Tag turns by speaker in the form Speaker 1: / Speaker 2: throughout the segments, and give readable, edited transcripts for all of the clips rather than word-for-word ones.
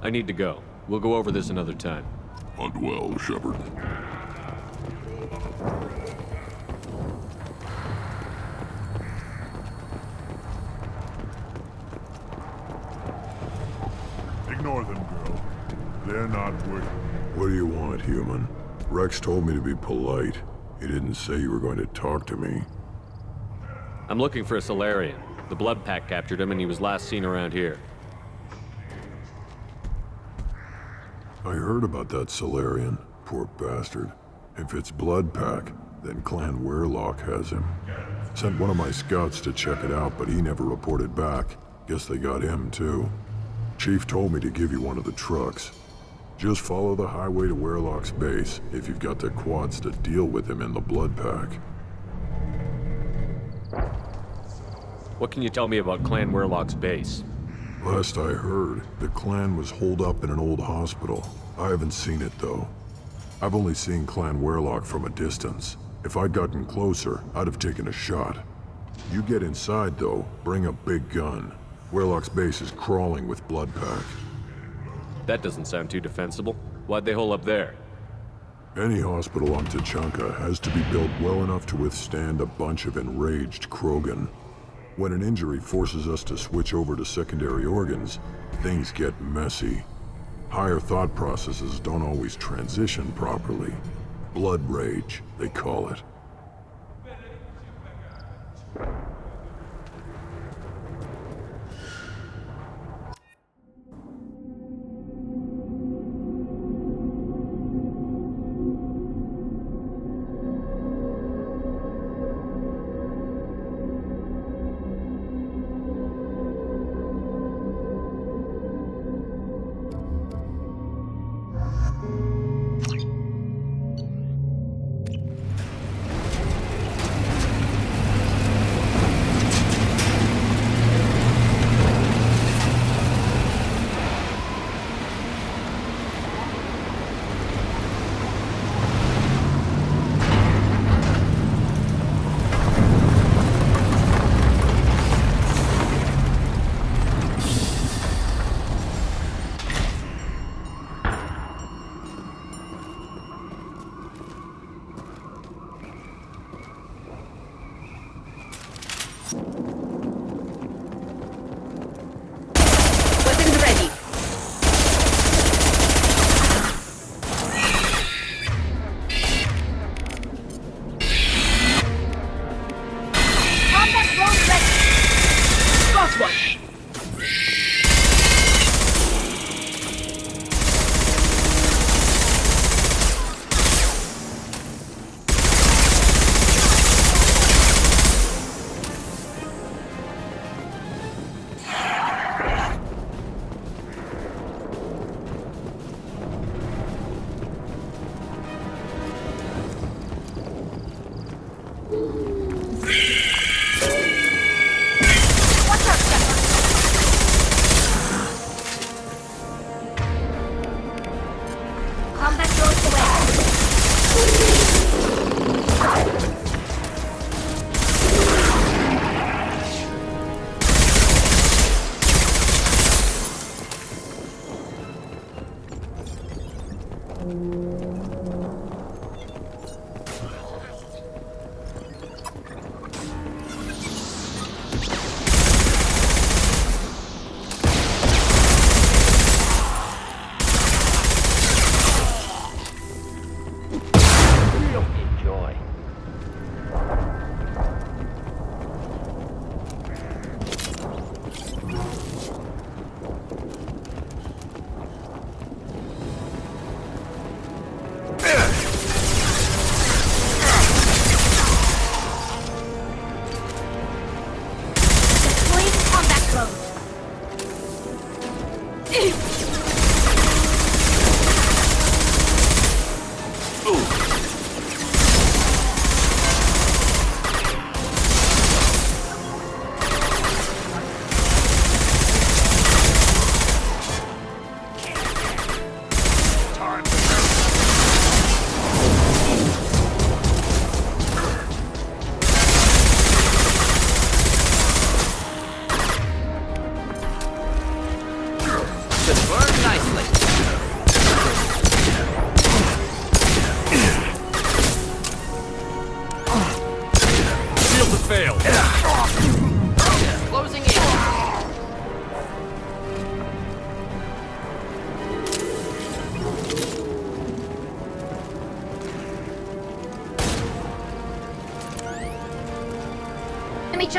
Speaker 1: I need to go. We'll go over this another time.
Speaker 2: Hunt well, Shepard.
Speaker 3: Ignore them, girl. They're not worth it.
Speaker 2: What do you want, human? Rex told me to be polite. He didn't say you were going to talk to me.
Speaker 1: I'm looking for a Solarian. The Blood Pack captured him and he was last seen around here.
Speaker 2: I heard about that Solarian. Poor bastard. If it's Blood Pack, then Clan Weirlock has him. Sent one of my scouts to check it out, but he never reported back. Guess they got him, too. Chief told me to give you one of the trucks. Just follow the highway to Weirlock's base if you've got the quads to deal with him in the Blood Pack.
Speaker 1: What can you tell me about Clan Weirlock's base?
Speaker 2: Last I heard, the clan was holed up in an old hospital. I haven't seen it, though. I've only seen Clan Weirlock from a distance. If I'd gotten closer, I'd have taken a shot. You get inside, though, bring a big gun. Weirlock's base is crawling with Blood Pack.
Speaker 1: That doesn't sound too defensible. Why'd they hole up there?
Speaker 2: Any hospital on Tachanka has to be built well enough to withstand a bunch of enraged Krogan. When an injury forces us to switch over to secondary organs, things get messy. Higher thought processes don't always transition properly. Blood rage, they call it.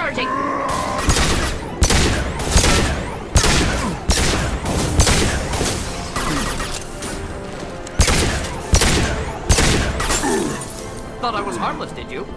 Speaker 4: Charging! Thought I was harmless, did you?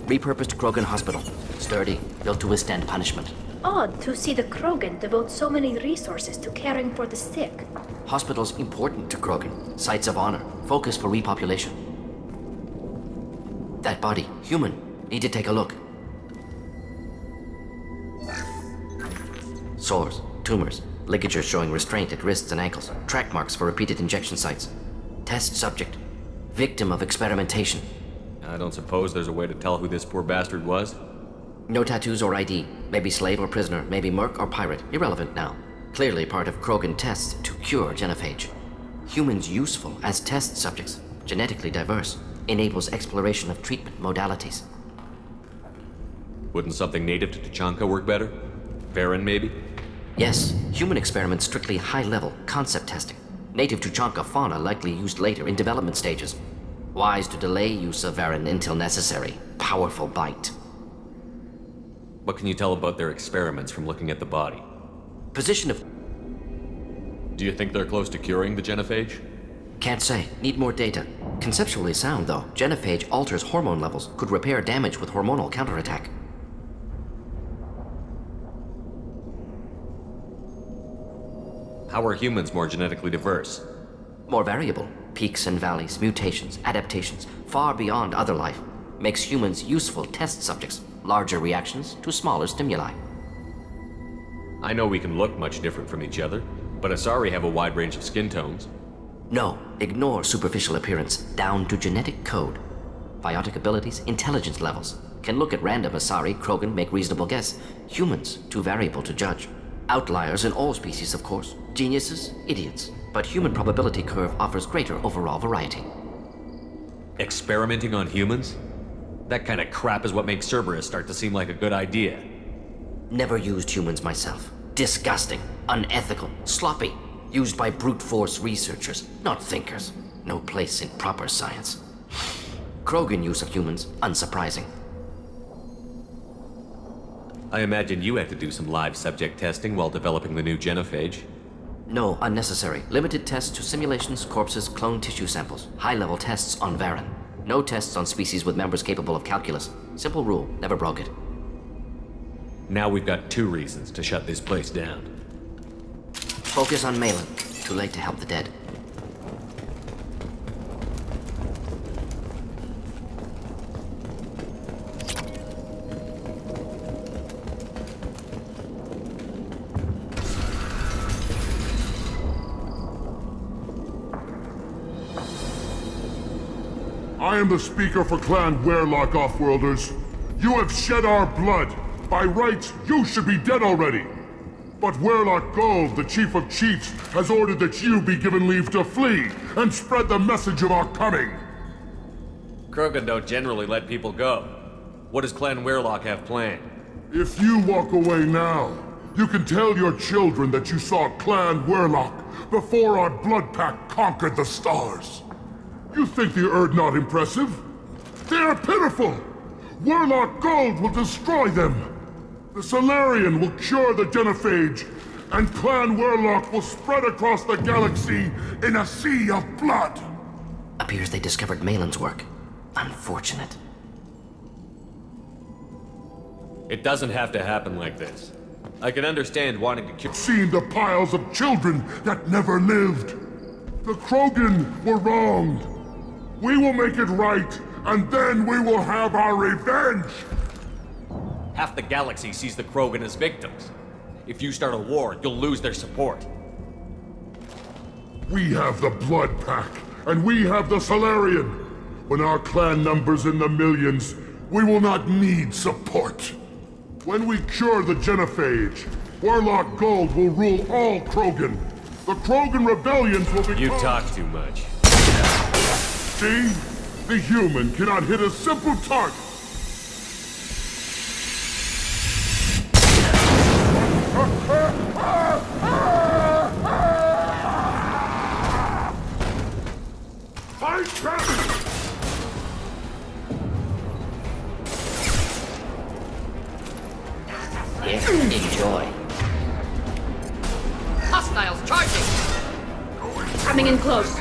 Speaker 5: Repurposed Krogan Hospital. Sturdy, built to withstand punishment.
Speaker 6: Odd to see the Krogan devote so many resources to caring for the sick.
Speaker 5: Hospitals important to Krogan. Sites of honor. Focus for repopulation. That body, human. Need to take a look. Sores, tumors, ligatures showing restraint at wrists and ankles. Track marks for repeated injection sites. Test subject. Victim of experimentation.
Speaker 1: I don't suppose there's a way to tell who this poor bastard was?
Speaker 5: No tattoos or ID. Maybe slave or prisoner. Maybe merc or pirate. Irrelevant now. Clearly part of Krogan tests to cure genophage. Humans useful as test subjects. Genetically diverse. Enables exploration of treatment modalities.
Speaker 1: Wouldn't something native to Tuchanka work better? Varen, maybe?
Speaker 5: Yes. Human experiments strictly high-level concept testing. Native Tuchanka fauna likely used later in development stages. Wise to delay use of Varen until necessary. Powerful bite.
Speaker 1: What can you tell about their experiments from looking at the body?
Speaker 5: Position of...
Speaker 1: Do you think they're close to curing the genophage?
Speaker 5: Can't say. Need more data. Conceptually sound, though. Genophage alters hormone levels. Could repair damage with hormonal counterattack.
Speaker 1: How are humans more genetically diverse?
Speaker 5: More variable. Peaks and valleys, mutations, adaptations, far beyond other life. Makes humans useful test subjects. Larger reactions to smaller stimuli.
Speaker 1: I know we can look much different from each other, but Asari have a wide range of skin tones.
Speaker 5: No, ignore superficial appearance, down to genetic code. Biotic abilities, intelligence levels. Can look at random Asari, Krogan, make reasonable guess. Humans, too variable to judge. Outliers in all species, of course. Geniuses, idiots. But human probability curve offers greater overall variety.
Speaker 1: Experimenting on humans? That kind of crap is what makes Cerberus start to seem like a good idea.
Speaker 5: Never used humans myself. Disgusting, unethical, sloppy. Used by brute force researchers, not thinkers. No place in proper science. Krogan use of humans, unsurprising.
Speaker 1: I imagine you had to do some live subject testing while developing the new genophage.
Speaker 5: No, unnecessary. Limited tests to simulations, corpses, cloned tissue samples. High-level tests on Varen. No tests on species with members capable of calculus. Simple rule, never broke it.
Speaker 1: Now we've got 2 reasons to shut this place down.
Speaker 5: Focus on Malin. Too late to help the dead.
Speaker 3: I am the speaker for Clan Werelock, Offworlders. You have shed our blood. By rights, you should be dead already. But Werelock Gold, the Chief of Chiefs, has ordered that you be given leave to flee and spread the message of our coming.
Speaker 1: Krogan don't generally let people go. What does Clan Werelock have planned?
Speaker 3: If you walk away now, you can tell your children that you saw Clan Werlock before our blood pack conquered the stars. You think the Erd not impressive? They are pitiful! Werlock Gold will destroy them! The Solarian will cure the genophage, and Clan Werlock will spread across the galaxy in a sea of blood!
Speaker 5: Appears they discovered Malin's work. Unfortunate.
Speaker 1: It doesn't have to happen like this. I can understand wanting to kill.
Speaker 3: Seen the piles of children that never lived. The Krogan were wronged. We will make it right, and then we will have our revenge!
Speaker 1: Half the galaxy sees the Krogan as victims. If you start a war, you'll lose their support.
Speaker 3: We have the Blood Pack, and we have the Solarian. When our clan numbers in the millions, we will not need support. When we cure the genophage, Warlock Gold will rule all Krogan. The Krogan rebellions will become...
Speaker 1: You talk too much.
Speaker 3: See? The human cannot hit a simple target. Fight back!
Speaker 5: Here, enjoy.
Speaker 4: Hostiles charging!
Speaker 6: Coming in close.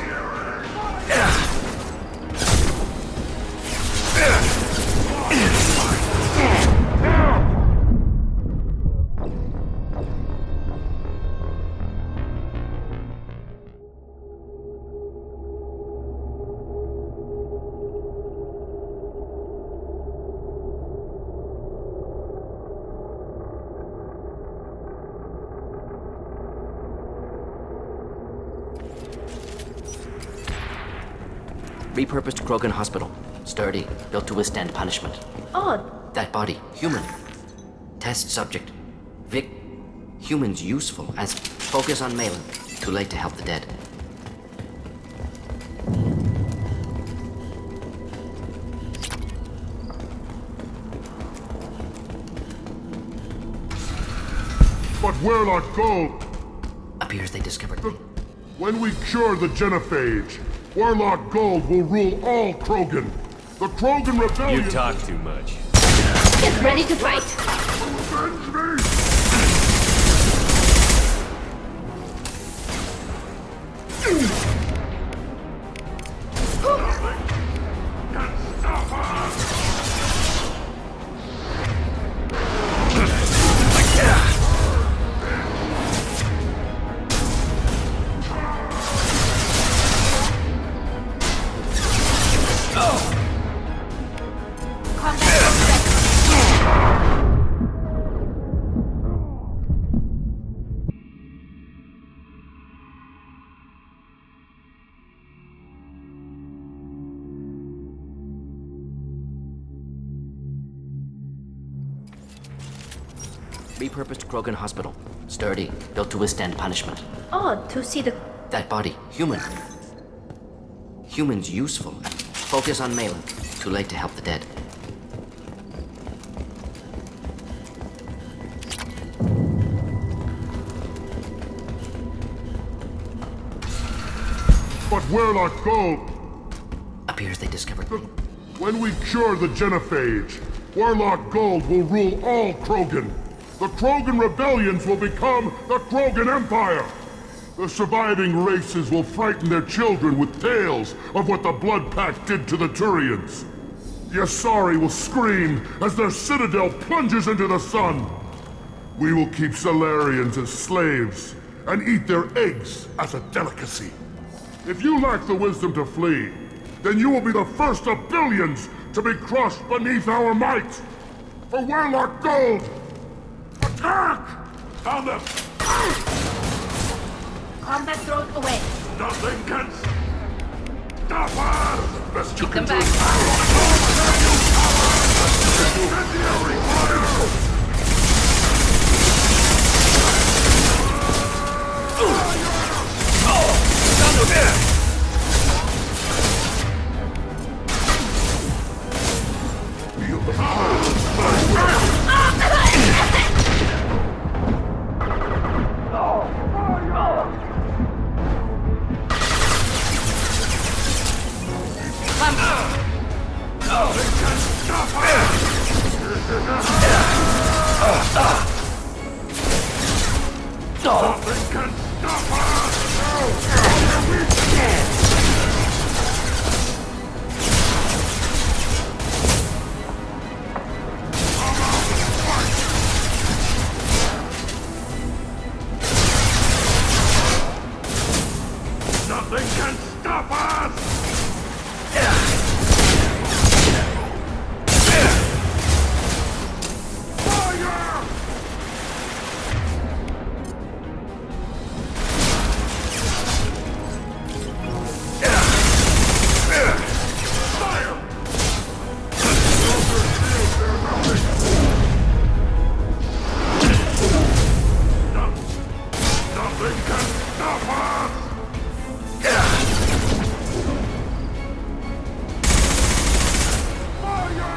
Speaker 5: Repurposed Krogan hospital. Sturdy, built to withstand punishment.
Speaker 6: Odd.
Speaker 5: That body, human. Test subject. Vic. Humans useful as focus on Malin. Too late to help the dead.
Speaker 3: But Werlock Gold...
Speaker 5: Appears they discovered me.
Speaker 3: When we cure the genophage, Warlock Gold will rule all Krogan. The Krogan rebellion...
Speaker 1: You talk too much.
Speaker 6: Get ready to fight.
Speaker 3: Avenge me!
Speaker 5: Repurposed Krogan hospital. Sturdy, built to withstand punishment.
Speaker 6: Odd to see the...
Speaker 5: That body, human. Humans useful. Focus on Malin. Too late to help the dead.
Speaker 3: But Werlock Gold...
Speaker 5: Appears they discovered me.
Speaker 3: When we cure the genophage, Warlock Gold will rule all Krogan. The Krogan rebellions will become the Krogan Empire. The surviving races will frighten their children with tales of what the Blood Pact did to the Turians. The Asari will scream as their citadel plunges into the sun. We will keep Solarians as slaves and eat their eggs as a delicacy. If you lack the wisdom to flee, then you will be the first of billions to be crushed beneath our might. For Warlock Gold! Attack! Found them!
Speaker 6: combat drone away.
Speaker 3: Nothing can stop us! Best you
Speaker 4: Keep
Speaker 3: can
Speaker 4: them
Speaker 3: do.
Speaker 4: back.
Speaker 3: Feel the power of my will. Nothing can stop us! Nothing can stop us! Fire! Nothing can stop us! Fire!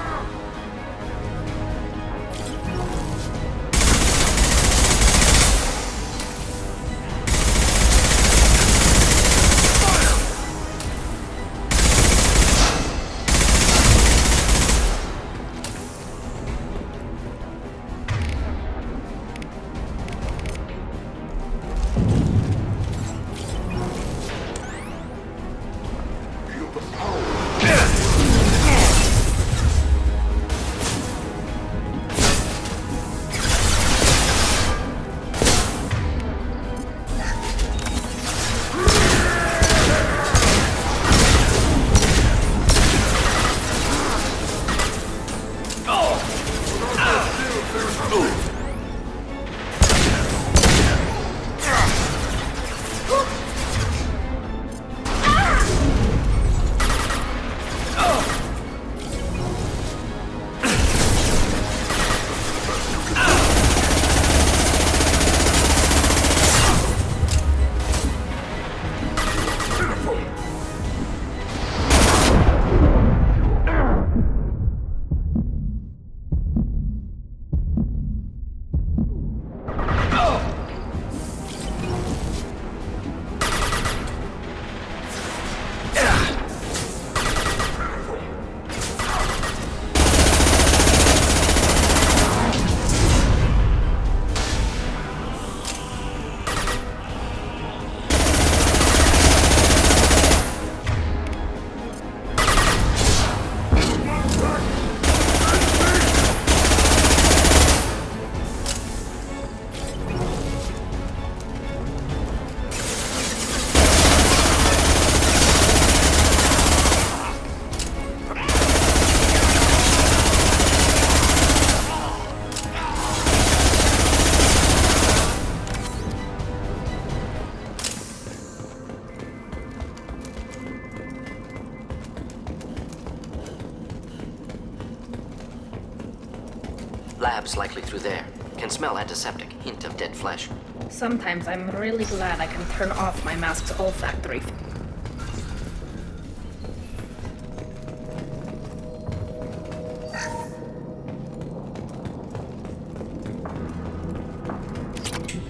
Speaker 5: Labs likely through there. Can smell antiseptic, hint of dead flesh.
Speaker 6: Sometimes I'm really glad I can turn off my mask's olfactory.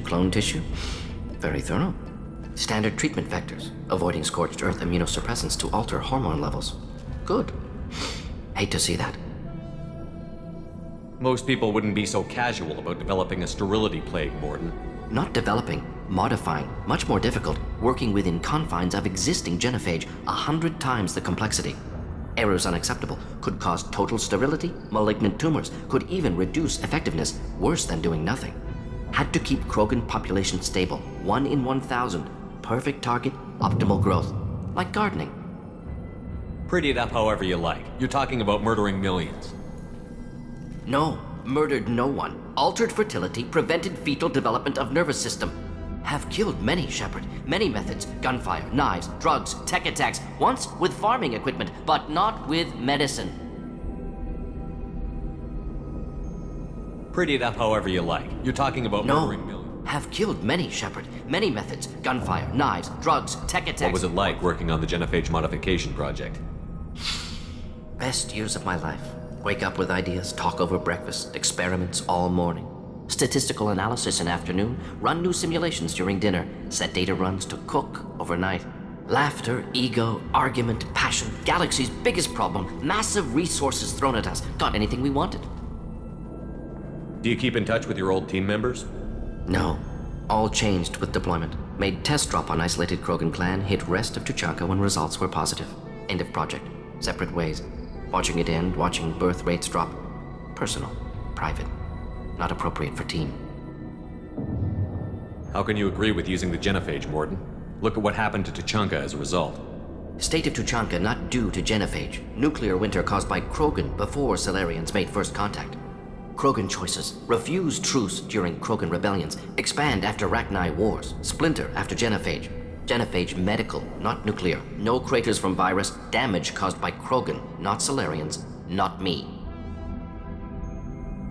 Speaker 5: Clone tissue? Very thorough. Standard treatment vectors, avoiding scorched earth immunosuppressants to alter hormone levels. Good. Hate to see that.
Speaker 1: Most people wouldn't be so casual about developing a sterility plague, Mordin.
Speaker 5: Not developing, modifying, much more difficult, working within confines of existing genophage, 100 times the complexity. Errors unacceptable, could cause total sterility, malignant tumors, could even reduce effectiveness, worse than doing nothing. Had to keep Krogan population stable, 1 in 1,000, perfect target, optimal growth. Like gardening.
Speaker 1: Pretty it up however you like. You're talking about murdering millions.
Speaker 5: No, murdered no one. Altered fertility, prevented fetal development of nervous system. Have killed many, Shepard. Many methods. Gunfire, knives, drugs, tech attacks. Once with farming equipment, but not with medicine.
Speaker 1: Pretty it up however you like. You're talking about murdering millions.
Speaker 5: Have killed many, Shepard. Many methods. Gunfire, knives, drugs, tech attacks.
Speaker 1: What was it like working on the genophage modification project?
Speaker 5: Best years of my life. Wake up with ideas, talk over breakfast, experiments all morning. Statistical analysis in afternoon, run new simulations during dinner, set data runs to cook overnight. Laughter, ego, argument, passion, galaxy's biggest problem, massive resources thrown at us. Got anything we wanted.
Speaker 1: Do you keep in touch with your old team members?
Speaker 5: No. all changed with deployment. Made test drop on isolated Krogan clan, hit rest of Tuchanka when results were positive. End of project. Separate ways. Watching it end, watching birth rates drop. Personal. Private. Not appropriate for team.
Speaker 1: How can you agree with using the genophage, Mordin? Look at what happened to Tuchanka as a result.
Speaker 5: State of Tuchanka not due to genophage. Nuclear winter caused by Krogan before Solarians made first contact. Krogan choices. Refuse truce during Krogan rebellions. Expand after Rachni wars. Splinter after genophage. Genophage medical, not nuclear. No craters from virus. Damage caused by Krogan, not Solarians, not me.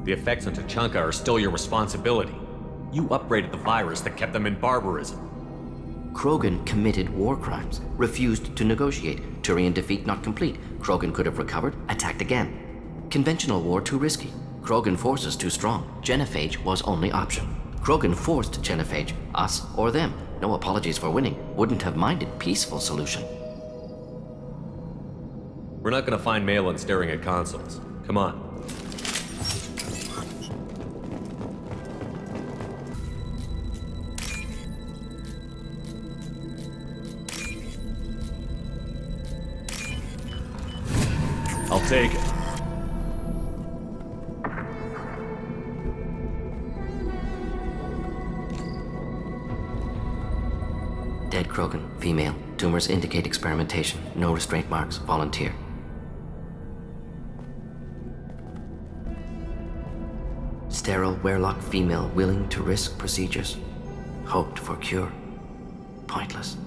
Speaker 1: The effects on Tuchanka are still your responsibility. You upgraded the virus that kept them in barbarism.
Speaker 5: Krogan committed war crimes, refused to negotiate. Turian defeat not complete. Krogan could have recovered, attacked again. Conventional war too risky. Krogan forces too strong. Genophage was only option. Krogan forced genophage, us or them. No apologies for winning. Wouldn't have minded peaceful solution.
Speaker 1: We're not gonna find Malin staring at consoles. Come on. I'll take it.
Speaker 5: Dead Krogan, female. Tumors indicate experimentation. No restraint marks. Volunteer. Sterile Werelock female willing to risk procedures. Hoped for cure. Pointless.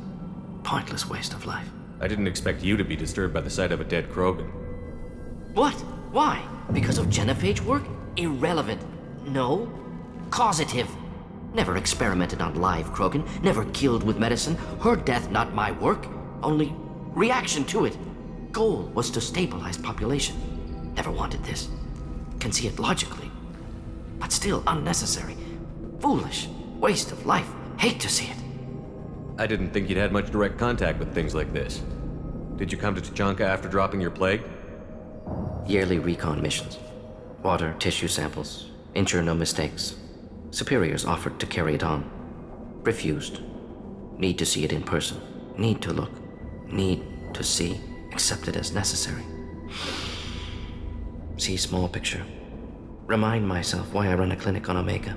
Speaker 5: Pointless waste of life.
Speaker 1: I didn't expect you to be disturbed by the sight of a dead Krogan.
Speaker 5: What? Why? Because of genophage work? Irrelevant. No. Causative. Never experimented on live Krogan. Never killed with medicine. Her death not my work. Only reaction to it. Goal was to stabilize population. Never wanted this. Can see it logically. But still unnecessary. Foolish. Waste of life. Hate to see it.
Speaker 1: I didn't think you'd had much direct contact with things like this. Did you come to Tuchanka after dropping your plague?
Speaker 5: Yearly recon missions. Water, tissue samples. Ensure no mistakes. Superiors offered to carry it on. Refused. Need to see it in person. Need to look. Need to see. Accepted as necessary. See small picture. Remind myself why I run a clinic on Omega.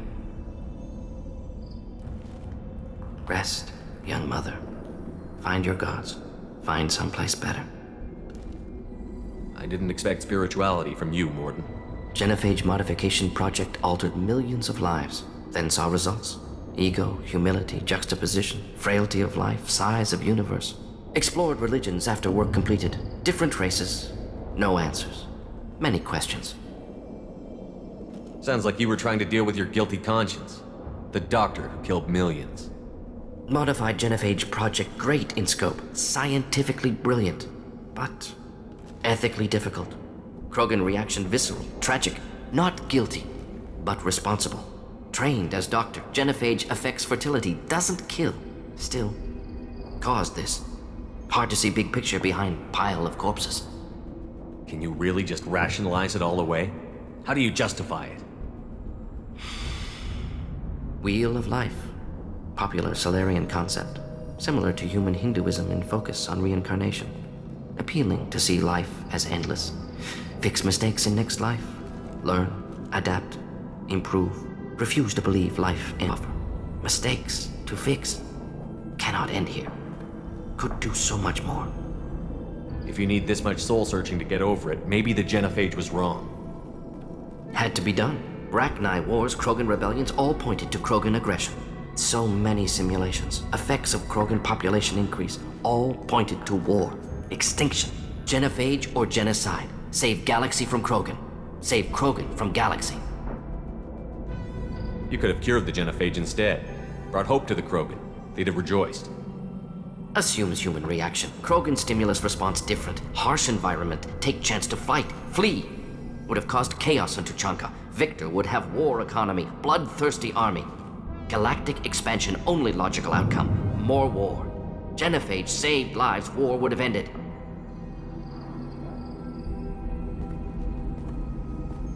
Speaker 5: Rest, young mother. Find your gods. Find someplace better.
Speaker 1: I didn't expect spirituality from you, Mordin.
Speaker 5: Genophage modification project altered millions of lives, then saw results. Ego, humility, juxtaposition, frailty of life, size of universe. Explored religions after work completed. Different races. No answers. Many questions.
Speaker 1: Sounds like you were trying to deal with your guilty conscience. The doctor who killed millions.
Speaker 5: Modified genophage project great in scope. Scientifically brilliant. But ethically difficult. Krogan reaction visceral, tragic. Not guilty, but responsible. Trained as doctor. Genophage affects fertility, doesn't kill. Still, caused this. Hard to see big picture behind pile of corpses.
Speaker 1: Can you really just rationalize it all away? How do you justify it?
Speaker 5: Wheel of life. Popular Solarian concept. Similar to human Hinduism in focus on reincarnation. Appealing to see life as endless. Fix mistakes in next life. Learn, adapt, improve. Refuse to believe life in offer. Mistakes to fix cannot end here. Could do so much more.
Speaker 1: If you need this much soul searching to get over it, maybe the genophage was wrong.
Speaker 5: Had to be done. Rachni wars, Krogan rebellions, all pointed to Krogan aggression. So many simulations. Effects of Krogan population increase, all pointed to war. Extinction. Genophage or genocide. Save galaxy from Krogan. Save Krogan from galaxy.
Speaker 1: You could have cured the genophage instead. Brought hope to the Krogan. They'd have rejoiced.
Speaker 5: Assumes human reaction. Krogan stimulus response different. Harsh environment. Take chance to fight. Flee. Would have caused chaos on Tuchanka. Victor would have war economy. Bloodthirsty army. Galactic expansion only logical outcome. More war. Genophage saved lives. War would have ended.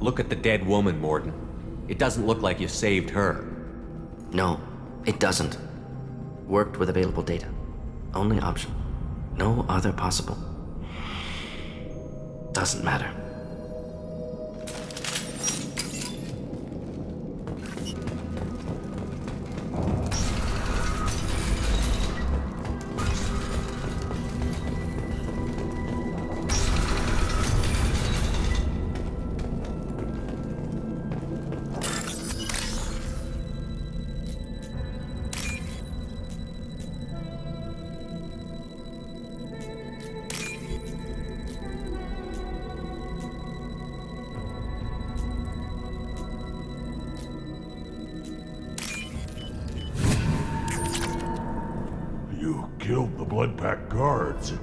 Speaker 1: Look at the dead woman, Mordin. It doesn't look like you saved her.
Speaker 5: No. It doesn't. Worked with available data. Only option. No other possible. Doesn't matter.
Speaker 3: You killed the Blood Pack guards.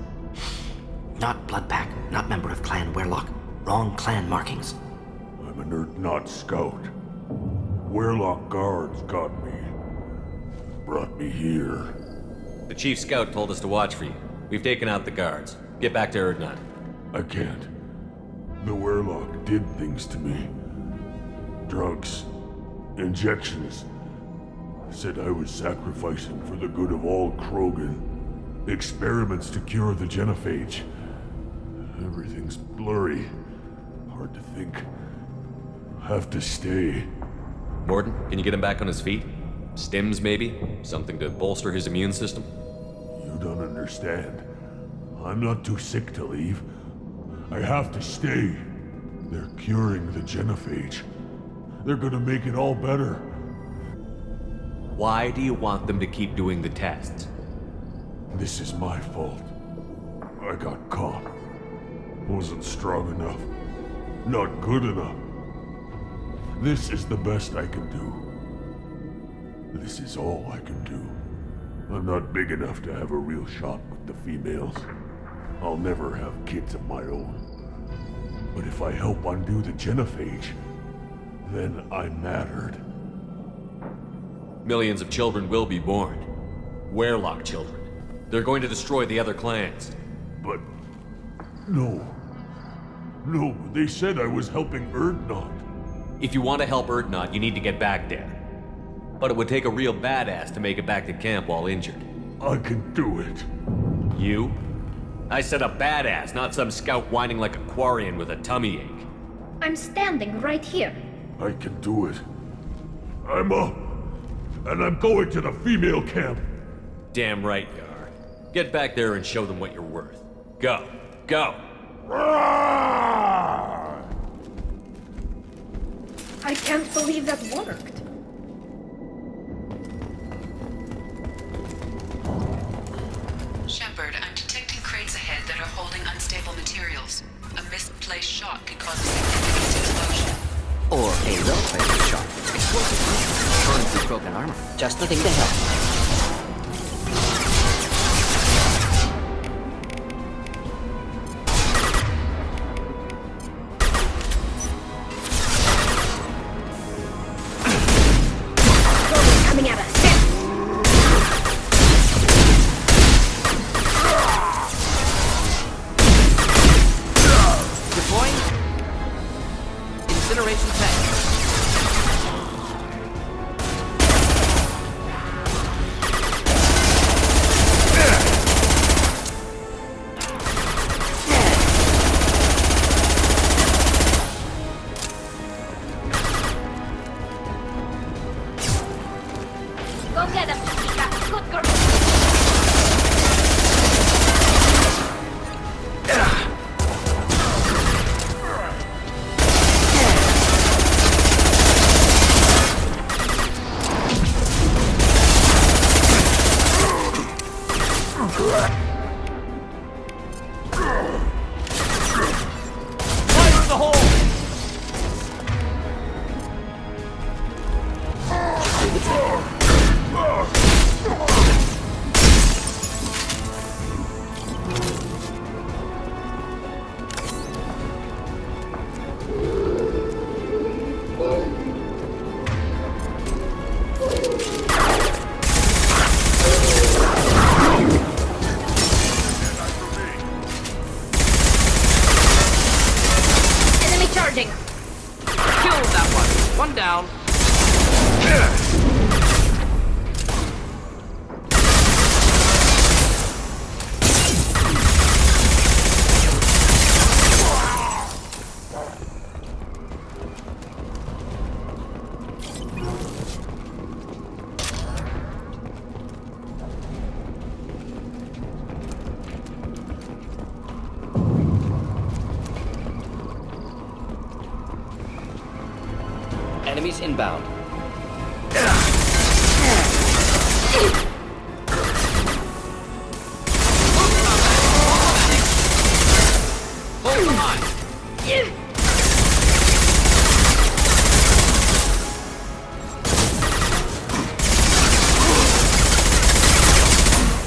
Speaker 5: Not Blood Pack, not member of Clan Werlock. Wrong clan markings.
Speaker 3: I'm an Earth scout. Werlock guards got me. Brought me here.
Speaker 1: The chief scout told us to watch for you. We've taken out the guards. Get back to Erdnot.
Speaker 3: I can't. The Werlock did things to me. Drugs. Injections. Said I was sacrificing for the good of all Krogan. Experiments to cure the genophage. Everything's blurry. Hard to think. Have to stay.
Speaker 1: Mordin, can you get him back on his feet? Stims, maybe? Something to bolster his immune system?
Speaker 3: You don't understand. I'm not too sick to leave. I have to stay. They're curing the genophage. They're gonna make it all better.
Speaker 1: Why do you want them to keep doing the tests?
Speaker 3: This is my fault. I got caught. Wasn't strong enough. Not good enough. This is the best I can do. This is all I can do. I'm not big enough to have a real shot with the females. I'll never have kids of my own. But if I help undo the genophage, then I mattered.
Speaker 1: Millions of children will be born. Werlock children. They're going to destroy the other clans.
Speaker 3: But... no. No, they said I was helping Erdnot.
Speaker 1: If you want to help Erdnot, you need to get back there. But it would take a real badass to make it back to camp while injured.
Speaker 3: I can do it.
Speaker 1: You? I said a badass, not some scout whining like a Quarian with a tummy ache.
Speaker 6: I'm standing right here.
Speaker 3: I can do it. I'm up. And I'm going to the female camp.
Speaker 1: Damn right you are. Get back there and show them what you're worth. Go. Go!
Speaker 6: I can't believe that worked.
Speaker 7: Shepard, I'm detecting crates ahead that are holding unstable materials. A misplaced shot could cause a significant explosion.
Speaker 5: Or a well-placed shot. Explosive burn through broken armor. Just the thing to help.
Speaker 6: Coming at us.
Speaker 5: Deploying. Incineration tank.
Speaker 6: Go get him, Chica. Good girl.
Speaker 1: Fire in the hole!
Speaker 5: Enemies inbound.
Speaker 1: Hold on!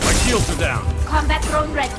Speaker 1: My shields are down.
Speaker 6: Combat drone ready.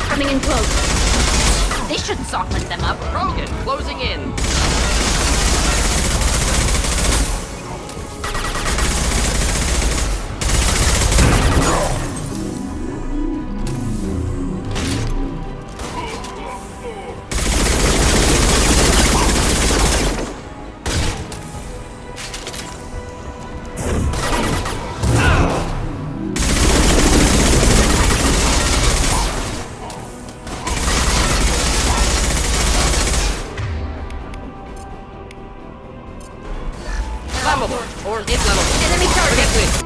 Speaker 6: Coming in close. This should soften them up.
Speaker 4: Krogan, closing in. Flammable or inflammable.
Speaker 6: Enemy target.
Speaker 4: Liquid.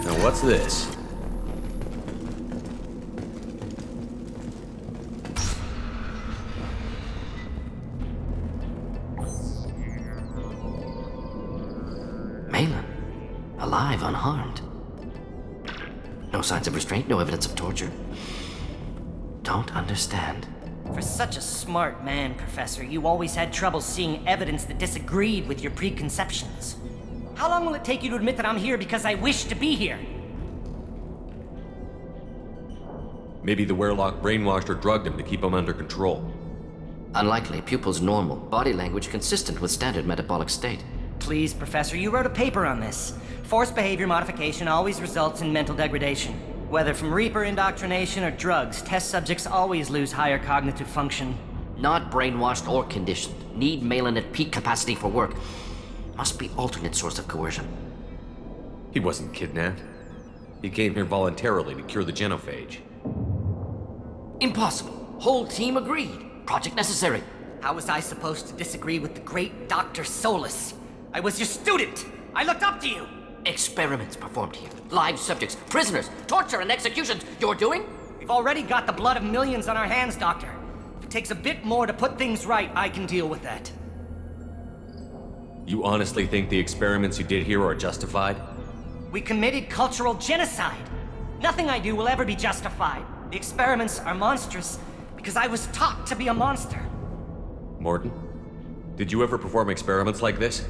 Speaker 1: Now what's this?
Speaker 5: Malin, alive, unharmed. No signs of restraint, no evidence of torture. Don't understand.
Speaker 8: For such a smart man, Professor, you always had trouble seeing evidence that disagreed with your preconceptions. How long will it take you to admit that I'm here because I wish to be here?
Speaker 1: Maybe the Werelock brainwashed or drugged him to keep him under control.
Speaker 5: Unlikely. Pupil's normal. Body language consistent with standard metabolic state.
Speaker 8: Please, Professor, you wrote a paper on this. Forced behavior modification always results in mental degradation. Whether from Reaper indoctrination or drugs, test subjects always lose higher cognitive function.
Speaker 5: Not brainwashed or conditioned. Need Malin at peak capacity for work. Must be alternate source of coercion.
Speaker 1: He wasn't kidnapped. He came here voluntarily to cure the genophage.
Speaker 5: Impossible. Whole team agreed. Project necessary.
Speaker 8: How was I supposed to disagree with the great Dr. Solus? I was your student! I looked up to you!
Speaker 5: Experiments performed here. Live subjects, prisoners, torture and executions. You're doing?
Speaker 8: We've already got the blood of millions on our hands, Doctor. If it takes a bit more to put things right, I can deal with that.
Speaker 1: You honestly think the experiments you did here are justified?
Speaker 8: We committed cultural genocide. Nothing I do will ever be justified. The experiments are monstrous because I was taught to be a monster.
Speaker 1: Mordin, did you ever perform experiments like this?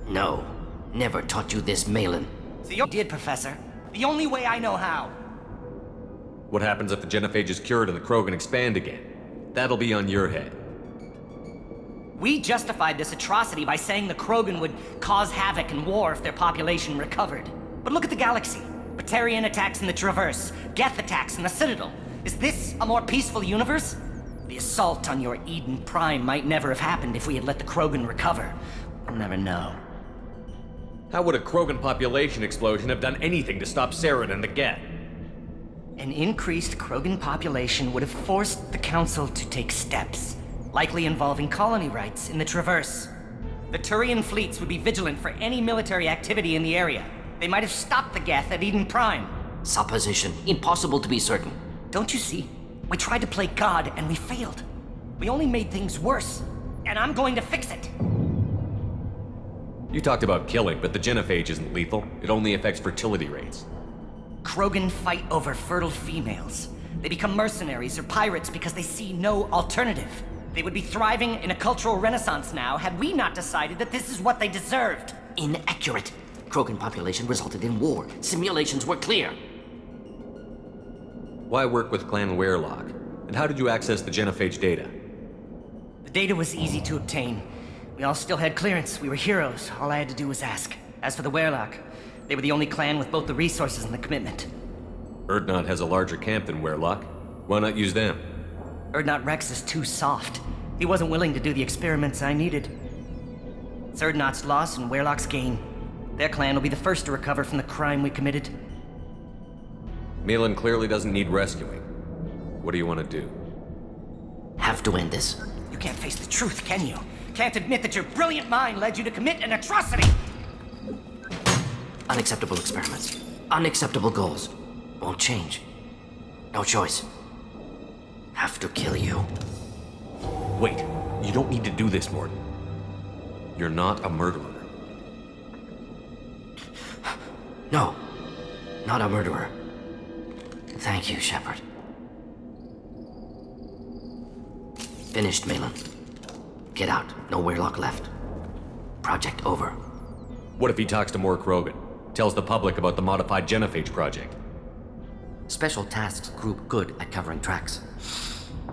Speaker 5: No. Never taught you this, Malin.
Speaker 8: So you did, Professor. The only way I know how.
Speaker 1: What happens if the genophage is cured and the Krogan expand again? That'll be on your head.
Speaker 8: We justified this atrocity by saying the Krogan would cause havoc and war if their population recovered. But look at the galaxy. Batarian attacks in the Traverse, Geth attacks in the Citadel. Is this a more peaceful universe? The assault on your Eden Prime might never have happened if we had let the Krogan recover. We'll never know.
Speaker 1: How would a Krogan population explosion have done anything to stop Saren and the Geth?
Speaker 8: An increased Krogan population would have forced the Council to take steps, likely involving colony rights in the Traverse. The Turian fleets would be vigilant for any military activity in the area. They might have stopped the Geth at Eden Prime.
Speaker 5: Supposition. Impossible to be certain.
Speaker 8: Don't you see? We tried to play God and we failed. We only made things worse, and I'm going to fix it.
Speaker 1: You talked about killing, but the genophage isn't lethal. It only affects fertility rates.
Speaker 8: Krogan fight over fertile females. They become mercenaries or pirates because they see no alternative. They would be thriving in a cultural renaissance now had we not decided that this is what they deserved.
Speaker 5: Inaccurate. Krogan population resulted in war. Simulations were clear.
Speaker 1: Why work with Clan Werelock? And how did you access the genophage data?
Speaker 8: The data was easy to obtain. We all still had clearance. We were heroes. All I had to do was ask. As for the Werelock, they were the only clan with both the resources and the commitment.
Speaker 1: Erdnot has a larger camp than Werelock. Why not use them?
Speaker 8: Erdnot Rex is too soft. He wasn't willing to do the experiments I needed. It's Erdnot's loss and Werelock's gain. Their clan will be the first to recover from the crime we committed.
Speaker 1: Milan clearly doesn't need rescuing. What do you want to do?
Speaker 5: Have to end this.
Speaker 8: You can't face the truth, can you? Can't admit that your brilliant mind led you to commit an atrocity!
Speaker 5: Unacceptable experiments. Unacceptable goals. Won't change. No choice. Have to kill you.
Speaker 1: Wait, you don't need to do this, Mordin. You're not a murderer.
Speaker 5: No. Not a murderer. Thank you, Shepard. Finished, Malin. Get out. No Werelock left. Project over.
Speaker 1: What if he talks to more Krogan? Tells the public about the modified genophage project?
Speaker 5: Special tasks group good at covering tracks.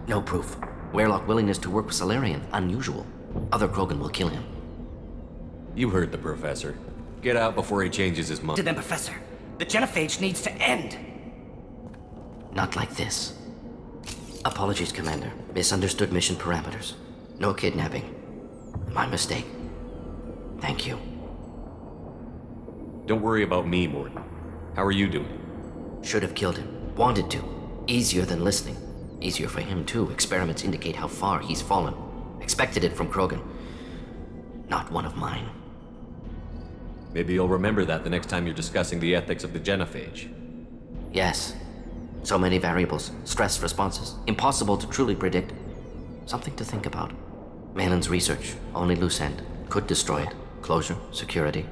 Speaker 5: No proof. Werelock willingness to work with Salarian, unusual. Other Krogan will kill him.
Speaker 1: You heard the professor. Get out before he changes his mind.
Speaker 8: To them, Professor. The genophage needs to end.
Speaker 5: Not like this. Apologies, Commander. Misunderstood mission parameters. No kidnapping. My mistake. Thank you.
Speaker 1: Don't worry about me, Mordin. How are you doing?
Speaker 5: Should have killed him. Wanted to. Easier than listening. Easier for him, too. Experiments indicate how far he's fallen. Expected it from Krogan. Not one of mine.
Speaker 1: Maybe you'll remember that the next time you're discussing the ethics of the genophage.
Speaker 5: Yes. So many variables. Stress responses. Impossible to truly predict. Something to think about. Malin's research. Only loose end. Could destroy it. Closure. Security.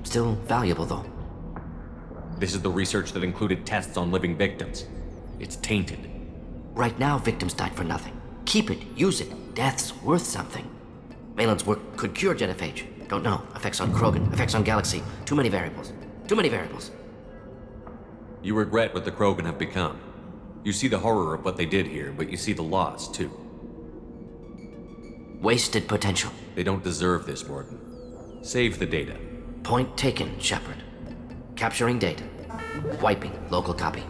Speaker 5: Still valuable, though.
Speaker 1: This is the research that included tests on living victims. It's tainted.
Speaker 5: Right now, victims died for nothing. Keep it. Use it. Death's worth something. Malin's work could cure genophage. Don't know. Effects on Krogan. Effects on Galaxy. Too many variables. Too many variables.
Speaker 1: You regret what the Krogan have become. You see the horror of what they did here, but you see the loss, too.
Speaker 5: Wasted potential.
Speaker 1: They don't deserve this, Mordin. Save the data.
Speaker 5: Point taken, Shepard. Capturing data. Wiping local copy.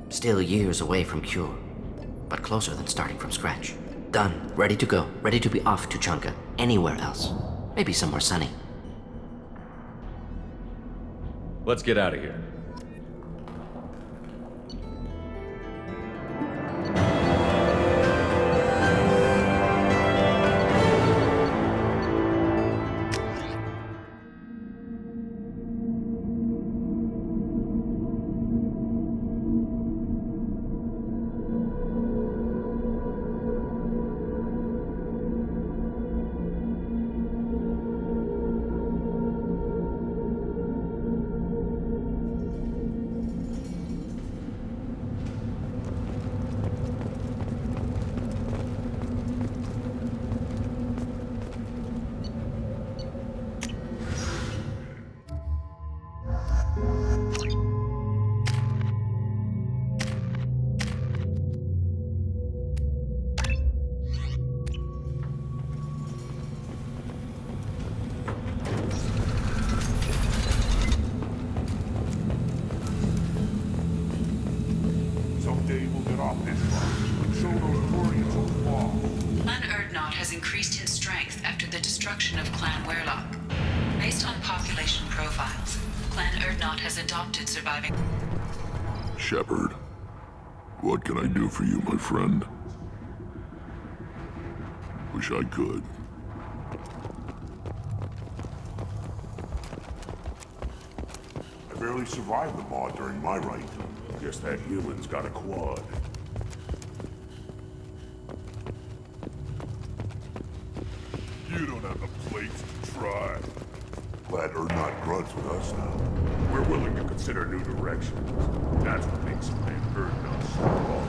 Speaker 5: Still years away from cure, but closer than starting from scratch. Done. Ready to go. Ready to be off to Chunka. Anywhere else. Maybe somewhere sunny.
Speaker 1: Let's get out of here.
Speaker 3: Someday we'll get off this one and show those Turians what's law.
Speaker 7: Clan Erdnot has increased in strength after the destruction of Clan Werelock. Based Based on population profiles, Clan Erdnot has adopted surviving...
Speaker 2: Shepard, what can I do for you, my friend? Wish I could.
Speaker 3: I barely survived the Maw during my reign. Guess that human's got a quad. You don't have the plates to try. Glad Erdnot grunts with us now. We're willing to consider new directions. That's what makes Clan Erdnot strong.